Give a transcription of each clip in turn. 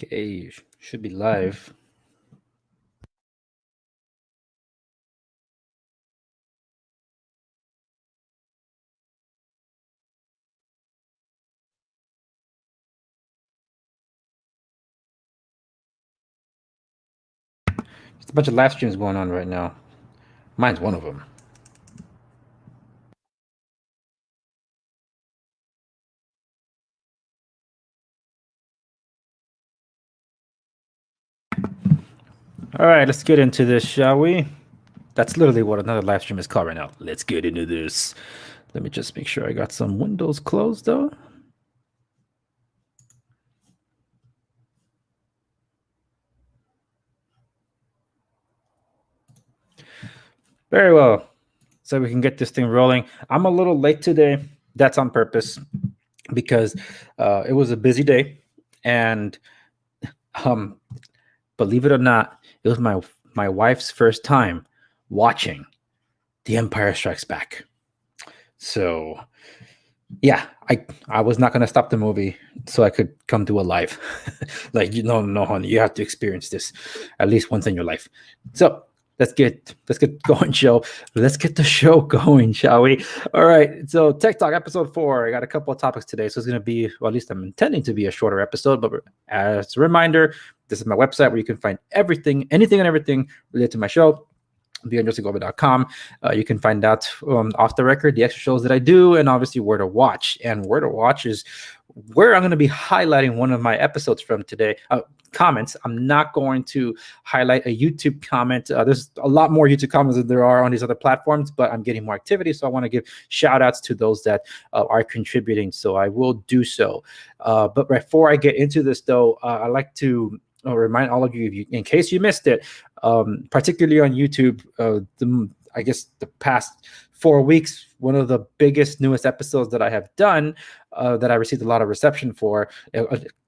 Okay, should be live. There's a bunch of live streams going on right now. Mine's one of them. All right, let's get into this, shall we? That's literally what another live stream is called right now. Let's get into this. Let me just make sure I got some windows closed, though. Very well. So we can get this thing rolling. I'm a little late today. That's on purpose because it was a busy day. And believe it or not, it was my wife's first time watching The Empire Strikes Back. So yeah, I was not gonna stop the movie so I could come do a live. Like, no, honey, you have to experience this at least once in your life. So let's get going, show. Let's get the show going, shall we? All right. So Tech Talk episode 4. I got a couple of topics today, so it's gonna be, well, at least I'm intending to be a shorter episode. But as a reminder, this is my website where you can find everything, anything and everything related to my show. Segovia.com. You can find out off the record the extra shows that I do, and obviously where to watch. And where to watch is where I'm going to be highlighting one of my episodes from today. Comments. I'm not going to highlight a YouTube comment. There's a lot more YouTube comments than there are on these other platforms, but I'm getting more activity, so I want to give shout outs to those that are contributing. So I will do so. But before I get into this, though, I'd like to remind all of you, in case you missed it, particularly on YouTube, I guess the past 4 weeks, one of the biggest, newest episodes that I have done, that I received a lot of reception for,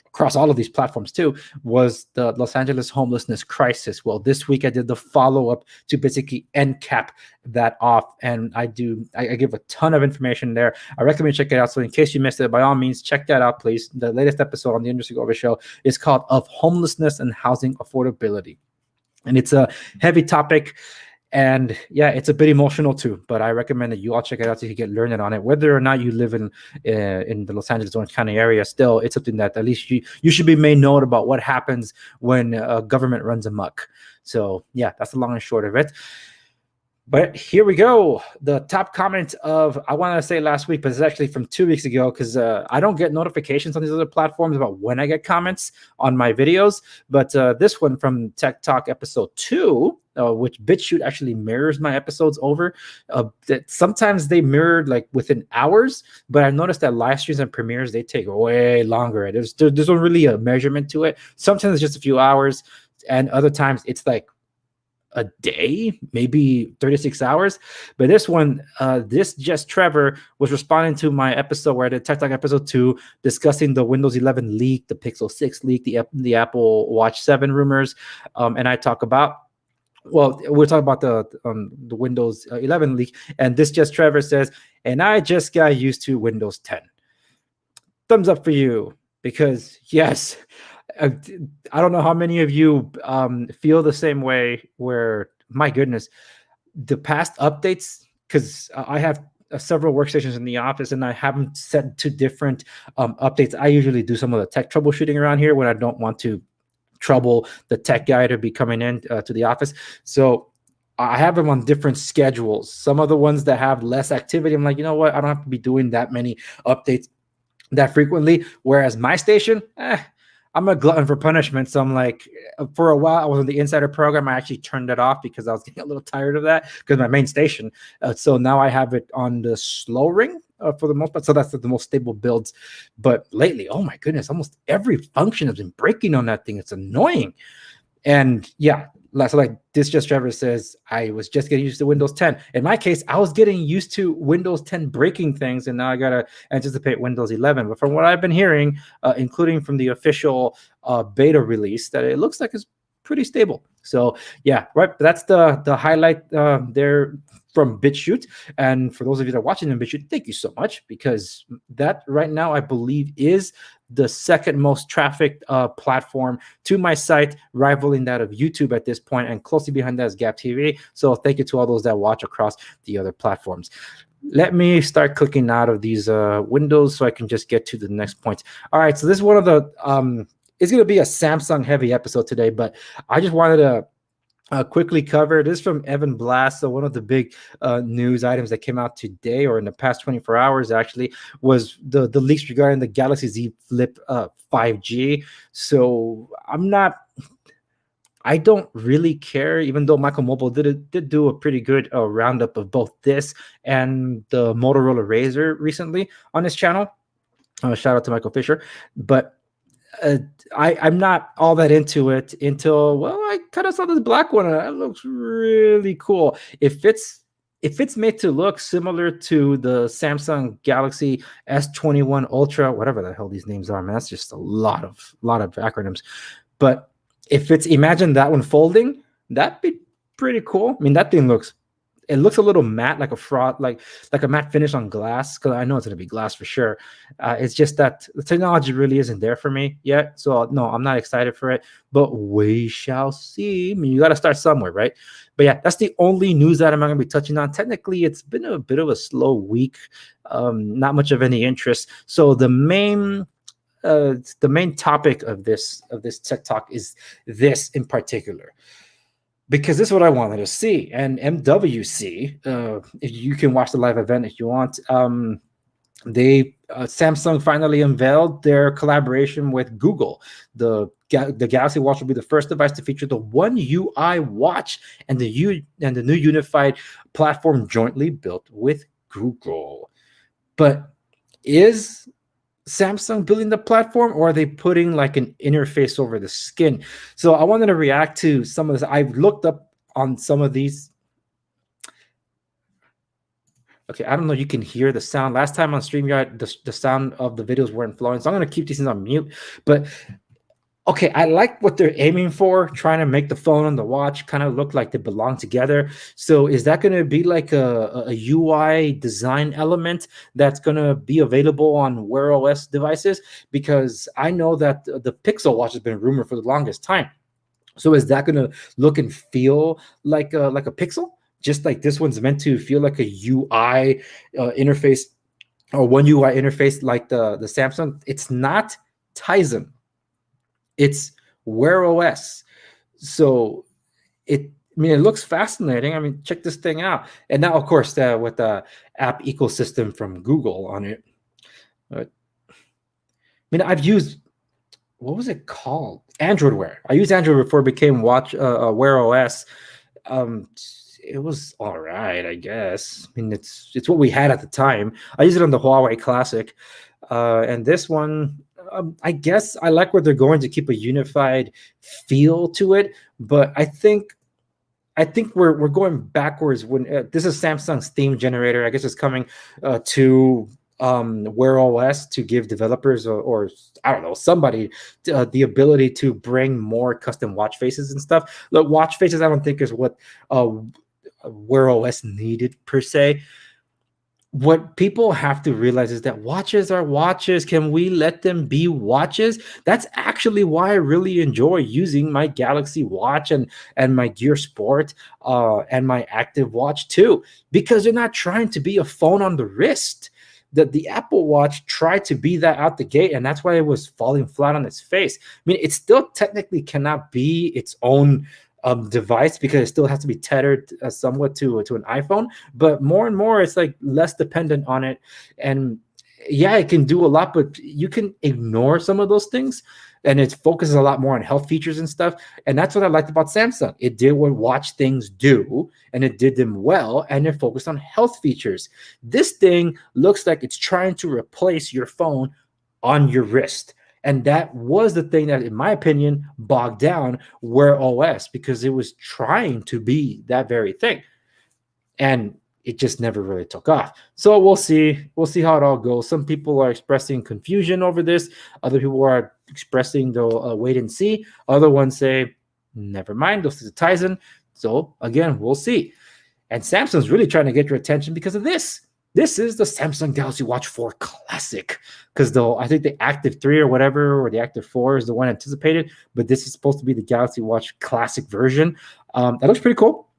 across all of these platforms too, was the Los Angeles homelessness crisis. Well, this week I did the follow-up to basically end cap that off, and I give a ton of information there. I recommend you check it out. So in case you missed it, by all means, check that out, please. The latest episode on the Industry Over Show is called Of Homelessness and Housing Affordability. And it's a heavy topic, and yeah, it's a bit emotional too. But I recommend that you all check it out so you can get learned on it. Whether or not you live in the Los Angeles Orange County area, still, it's something that at least you should be made note about what happens when government runs amok. So yeah, that's the long and short of it. But here we go. The top comment of, I want to say last week, but it's actually from 2 weeks ago, because I don't get notifications on these other platforms about when I get comments on my videos. But this one from Tech Talk episode 2, which BitChute actually mirrors my episodes over. That sometimes they mirrored like within hours, but I noticed that live streams and premieres, they take way longer. There's not really a measurement to it. Sometimes it's just a few hours, and other times it's like a day, maybe 36 hours. But this one, this Just Trevor was responding to my episode where I did Tech Talk episode 2, discussing the Windows 11 leak, the Pixel 6 leak, the Apple Watch 7 rumors. And I talk about, well, we're talking about the Windows 11 leak. And this Just Trevor says, and I just got used to Windows 10. Thumbs up for you, because yes, I don't know how many of you feel the same way, where, my goodness, the past updates, because I have several workstations in the office and I have them set to different updates. I usually do some of the tech troubleshooting around here when I don't want to trouble the tech guy to be coming in to the office. So I have them on different schedules. Some of the ones that have less activity, I'm like, you know what? I don't have to be doing that many updates that frequently. Whereas my station, I'm a glutton for punishment. So I'm like, for a while, I was in the insider program. I actually turned it off because I was getting a little tired of that, because my main station. So now I have it on the slow ring for the most part. So that's the most stable builds. But lately, oh my goodness, almost every function has been breaking on that thing. It's annoying. And yeah, so like this Just Trevor says, I was just getting used to Windows 10. In my case, I was getting used to Windows 10 breaking things, and now I gotta anticipate Windows 11. But from what I've been hearing, including from the official beta release, that it looks like it's pretty stable. So yeah, right. That's the highlight there from BitChute. And for those of you that are watching in BitChute, thank you so much, because that right now, I believe, is the second most trafficked platform to my site, rivaling that of YouTube at this point, and closely behind that is Gap TV. So thank you to all those that watch across the other platforms. Let me start clicking out of these windows so I can just get to the next points. All right, so this is one of the it's going to be a Samsung heavy episode today, but I just wanted to quickly cover this from Evan Blast. So one of the big news items that came out today, or in the past 24 hours actually, was the leaks regarding the Galaxy Z Flip 5G. So I don't really care, even though Michael Mobile did do a pretty good roundup of both this and the Motorola Razr recently on his channel. Shout out to Michael Fisher. But I'm not all that into it until, well, I kind of saw this black one and it looks really cool. If it's made to look similar to the Samsung Galaxy S21 Ultra, whatever the hell these names are, man, that's just a lot of acronyms. But if it's, imagine that one folding, that'd be pretty cool. I mean, that thing looks a little matte, like a fraud, like a matte finish on glass, because I know it's going to be glass for sure. It's just that the technology really isn't there for me yet. So no, I'm not excited for it, but we shall see. I mean, you got to start somewhere, right? But yeah, that's the only news that I'm going to be touching on. Technically, it's been a bit of a slow week, not much of any interest. So the main topic of this tech talk is this in particular, because this is what I wanted to see. And MWC, if you can watch the live event if you want, Samsung finally unveiled their collaboration with Google. The Galaxy Watch will be the first device to feature the One UI watch and the new unified platform jointly built with Google. But is Samsung building the platform, or are they putting like an interface over the skin? So I wanted to react to some of this. I've looked up on some of these. Okay, I don't know. You can hear the sound. Last time on StreamYard, the sound of the videos weren't flowing, so I'm going to keep these things on mute. But okay, I like what they're aiming for, trying to make the phone and the watch kind of look like they belong together. So is that going to be like a UI design element that's going to be available on Wear OS devices? Because I know that the Pixel Watch has been rumored for the longest time. So is that going to look and feel like a Pixel? Just like this one's meant to feel like a UI interface, or One UI interface like the Samsung. It's not Tizen. It's Wear OS. So it looks fascinating. I mean, check this thing out. And now, of course, with the app ecosystem from Google on it. I've used, what was it called? Android Wear. I used Android before it became Wear OS. It was all right, I guess. I mean, it's what we had at the time. I used it on the Huawei Classic. And this one, I guess I like where they're going to keep a unified feel to it, but I think we're going backwards when this is Samsung's theme generator. I guess it's coming to Wear OS to give developers or I don't know, somebody the ability to bring more custom watch faces and stuff. Look, watch faces I don't think is what Wear OS needed per se. What people have to realize is that watches are watches. Can we let them be watches? That's actually why I really enjoy using my Galaxy Watch and my Gear Sport and my Active Watch too, because they're not trying to be a phone on the wrist. The Apple Watch tried to be that out the gate, and that's why it was falling flat on its face. I mean, it still technically cannot be its own device because it still has to be tethered somewhat to an iPhone, but more and more it's like less dependent on it. And yeah, it can do a lot, but you can ignore some of those things, and it focuses a lot more on health features and stuff. And that's what I liked about Samsung. It did what watch things do, and it did them well, and it focused on health features. This thing looks like it's trying to replace your phone on your wrist. And that was the thing that, in my opinion, bogged down Wear OS, because it was trying to be that very thing. And it just never really took off. So we'll see. We'll see how it all goes. Some people are expressing confusion over this. Other people are expressing they'll wait and see. Other ones say, never mind, this is a Tizen. So again, we'll see. And Samsung's really trying to get your attention because of this. This is the Samsung Galaxy Watch 4 Classic, because I think the Active 3 or whatever, or the Active 4 is the one anticipated, but this is supposed to be the Galaxy Watch Classic version. That looks pretty cool.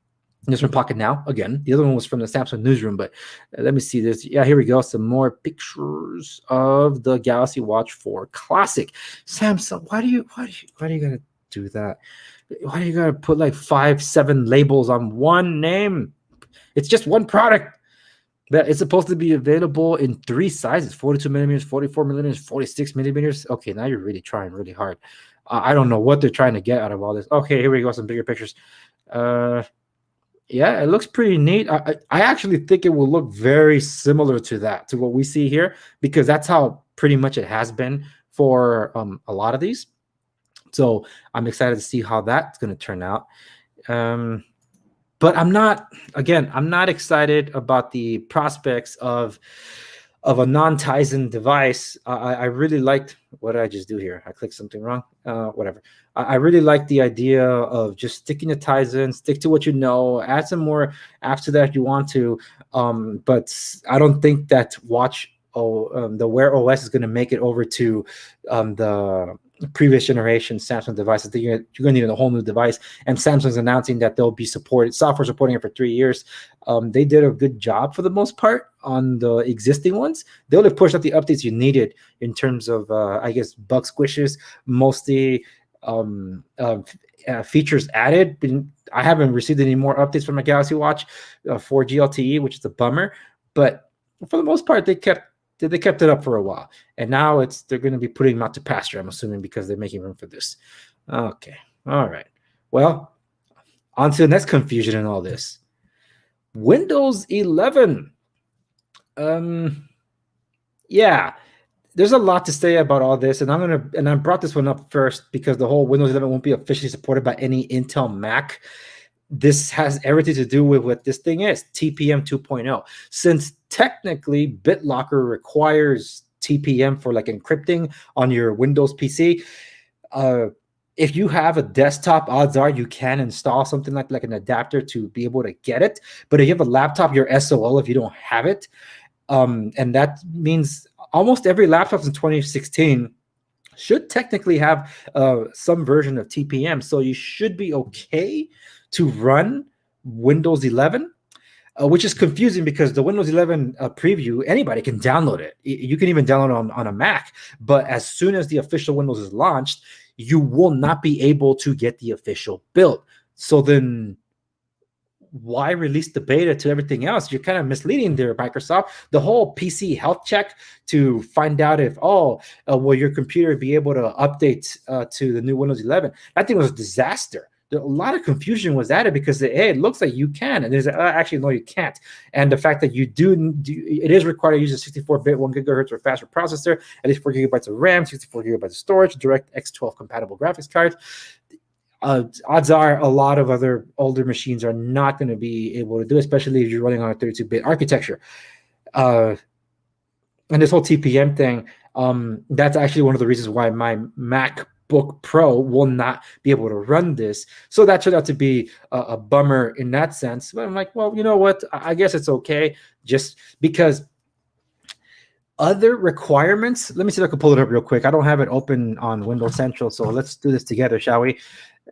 This from Pocket Now again. The other one was from the Samsung newsroom, but let me see this. Yeah, here we go. Some more pictures of the Galaxy Watch 4 Classic. Samsung, why do you gotta do that? Why do you gotta put like 5-7 labels on one name? It's just one product. That it's supposed to be available in 3 sizes: 42 millimeters, 44 millimeters, 46 millimeters. Okay, now you're really trying really hard. I don't know what they're trying to get out of all this. Okay, here we go. Some bigger pictures. Yeah, it looks pretty neat. I actually think it will look very similar to what we see here, because that's how pretty much it has been for a lot of these. So I'm excited to see how that's going to turn out. But I'm not excited about the prospects of a non-Tizen device. I really liked, what did I just do here? I clicked something wrong. Whatever. I really like the idea of just sticking to Tizen, stick to what you know, add some more apps to that if you want to. But I don't think that the Wear OS is going to make it over to the previous generation Samsung devices. You're going to need a whole new device, and Samsung's announcing that they'll be software supporting it for 3 years. They did a good job for the most part on the existing ones. They only pushed out the updates you needed in terms of, I guess, bug squishes, mostly features added. I haven't received any more updates from my Galaxy Watch 4 GLTE, which is a bummer. But for the most part, they kept it up for a while, and now they're going to be putting them out to pasture, I'm assuming, because they're making room for this. Okay, all right. Well, on to the next confusion in all this. Windows 11. Yeah, there's a lot to say about all this, and I brought this one up first because the whole Windows 11 won't be officially supported by any Intel Mac. This has everything to do with what this thing is, TPM 2.0. Since technically BitLocker requires TPM for like encrypting on your Windows PC, if you have a desktop, odds are you can install something like an adapter to be able to get it. But if you have a laptop, you're SOL if you don't have it. And that means almost every laptop in 2016 should technically have some version of TPM. So you should be okay to run Windows 11, which is confusing because the Windows 11 preview, anybody can download it. You can even download it on a Mac. But as soon as the official Windows is launched, you will not be able to get the official build. So then why release the beta to everything else? You're kind of misleading there, Microsoft. The whole PC health check to find out if, will your computer be able to update to the new Windows 11? That thing was a disaster. A lot of confusion was added because it looks like you can, and there's actually no, you can't. And the fact that you do it is required to use a 64-bit 1 gigahertz or faster processor, at least 4 gigabytes of RAM, 64 gigabytes of storage, DirectX 12 compatible graphics cards. Odds are a lot of other older machines are not going to be able to do, especially if you're running on a 32-bit architecture. And this whole TPM thing, that's actually one of the reasons why my MacBook Pro will not be able to run this. So that turned out to be a bummer in that sense. But I'm like, well, you know what? I guess it's okay, just because other requirements. Let me see if I can pull it up real quick. I don't have it open on Windows Central, so let's do this together, shall we?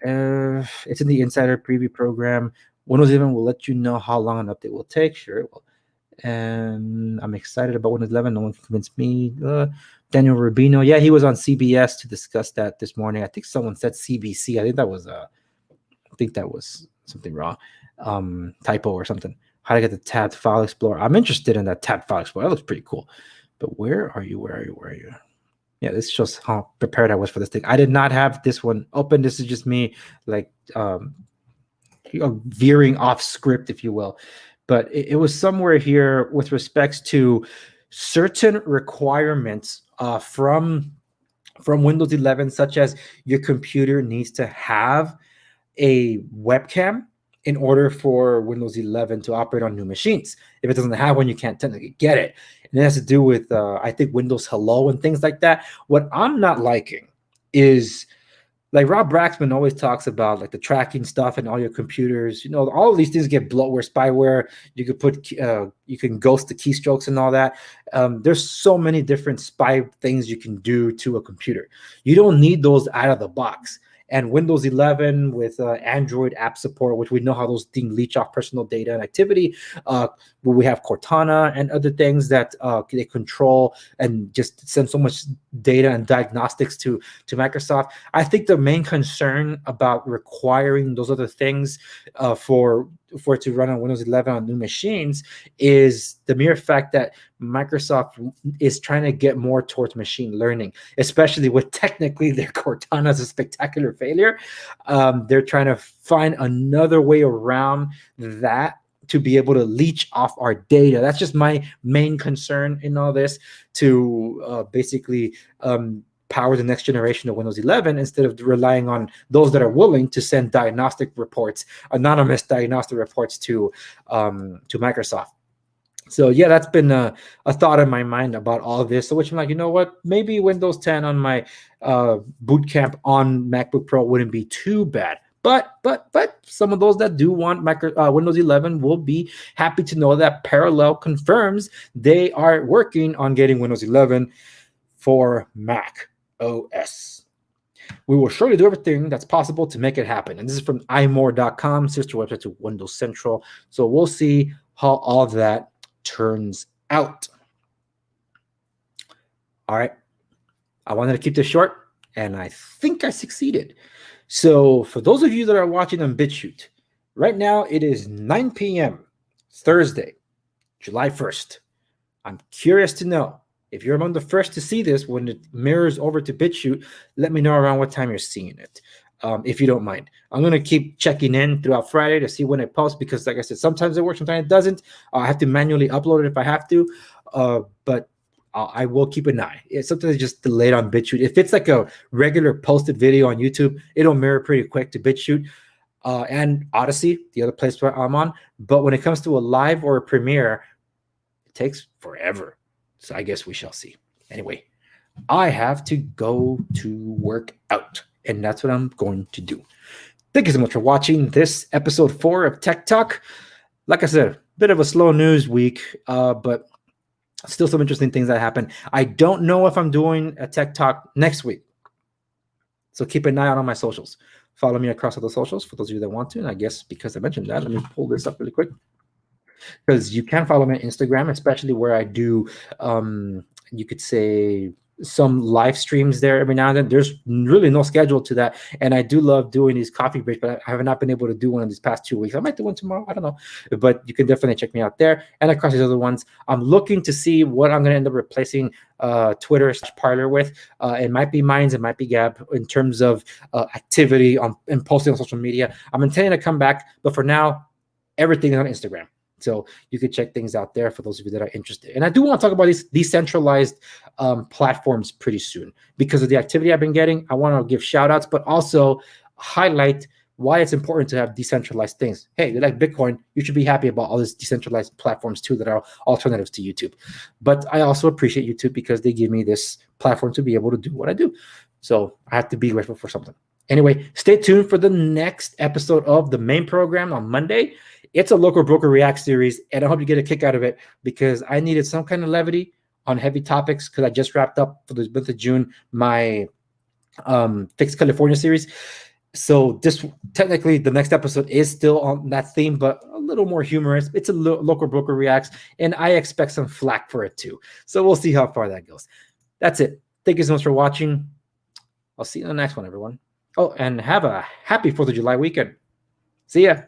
It's in the Insider Preview program. Windows 11 will let you know how long an update will take. Sure it will. And I'm excited about Windows 11. No one convinced me. Daniel Rubino, yeah, he was on CBS to discuss that this morning. I think someone said CBC. I think that was something wrong, typo or something. How to get the tabbed file explorer? I'm interested in that tabbed file explorer. That looks pretty cool. But where are you? Yeah, this shows how prepared I was for this thing. I did not have this one open. This is just me, like, veering off script, if you will. But it was somewhere here with respects to certain requirements from Windows 11, such as your computer needs to have a webcam in order for Windows 11 to operate on new machines. If it doesn't have one, you can't technically get it. And it has to do with, I think, Windows Hello and things like that. What I'm not liking is like Rob Braxman always talks about like the tracking stuff and all your computers, all of these things get bloatware, spyware. You could you can ghost the keystrokes and all that. There's so many different spy things you can do to a computer. You don't need those out of the box. And Windows 11 with Android app support, which we know how those things leech off personal data and activity. We have Cortana and other things that they control and just send so much data and diagnostics to Microsoft. I think the main concern about requiring those other things for it to run on Windows 11 on new machines is the mere fact that Microsoft is trying to get more towards machine learning, especially with technically their Cortana is a spectacular failure. They're trying to find another way around that to be able to leech off our data. That's just my main concern in all this, to basically power the next generation of Windows 11 instead of relying on those that are willing to send diagnostic reports, anonymous diagnostic reports to Microsoft. So yeah, that's been a thought in my mind about all of this. So which I'm like, you know what? Maybe Windows 10 on my boot camp on MacBook Pro wouldn't be too bad. But some of those that do want Windows 11 will be happy to know that Parallel confirms they are working on getting Windows 11 for Mac OS. We will surely do everything that's possible to make it happen. And this is from imore.com, sister website to Windows Central. So we'll see how all that turns out. All right. I wanted to keep this short, and I think I succeeded. So for those of you that are watching on BitChute, right now it is 9 p.m. Thursday, July 1st. I'm curious to know, if you're among the first to see this when it mirrors over to BitChute, let me know around what time you're seeing it, if you don't mind. I'm going to keep checking in throughout Friday to see when it posts because, like I said, sometimes it works, sometimes it doesn't. I have to manually upload it if I have to, but I will keep an eye. It's sometimes just delayed on BitChute. If it's like a regular posted video on YouTube, it'll mirror pretty quick to BitChute and Odyssey, the other place where I'm on. But when it comes to a live or a premiere, it takes forever. So I guess we shall see. Anyway, I have to go to work out, and that's what I'm going to do. Thank you so much for watching this episode 4 of Tech Talk. Like I said, a bit of a slow news week, but still some interesting things that happen. I don't know if I'm doing a Tech Talk next week, so keep an eye out on my socials. Follow me across all the socials for those of you that want to. And I guess because I mentioned that, let me pull this up really quick. Because you can follow me on Instagram, especially where I do, you could say, some live streams there every now and then. There's really no schedule to that. And I do love doing these coffee breaks, but I have not been able to do one in these past 2 weeks. I might do one tomorrow. I don't know. But you can definitely check me out there. And across these other ones, I'm looking to see what I'm going to end up replacing Twitter/Parler with. It might be Minds, it might be Gab in terms of activity and posting on social media. I'm intending to come back, but for now, everything is on Instagram. So you could check things out there for those of you that are interested. And I do want to talk about these decentralized platforms pretty soon because of the activity I've been getting. I want to give shout outs, but also highlight why it's important to have decentralized things. Hey, you like Bitcoin, you should be happy about all these decentralized platforms too that are alternatives to YouTube. But I also appreciate YouTube because they give me this platform to be able to do what I do. So I have to be grateful for something. Anyway, stay tuned for the next episode of the main program on Monday. It's a Local Broker React series, and I hope you get a kick out of it because I needed some kind of levity on heavy topics because I just wrapped up for the month of June my Fix California series. So this technically the next episode is still on that theme, but a little more humorous. It's a Local Broker Reacts, and I expect some flack for it too. So we'll see how far that goes. That's it. Thank you so much for watching. I'll see you in the next one, everyone. Oh, and have a happy 4th of July weekend. See ya.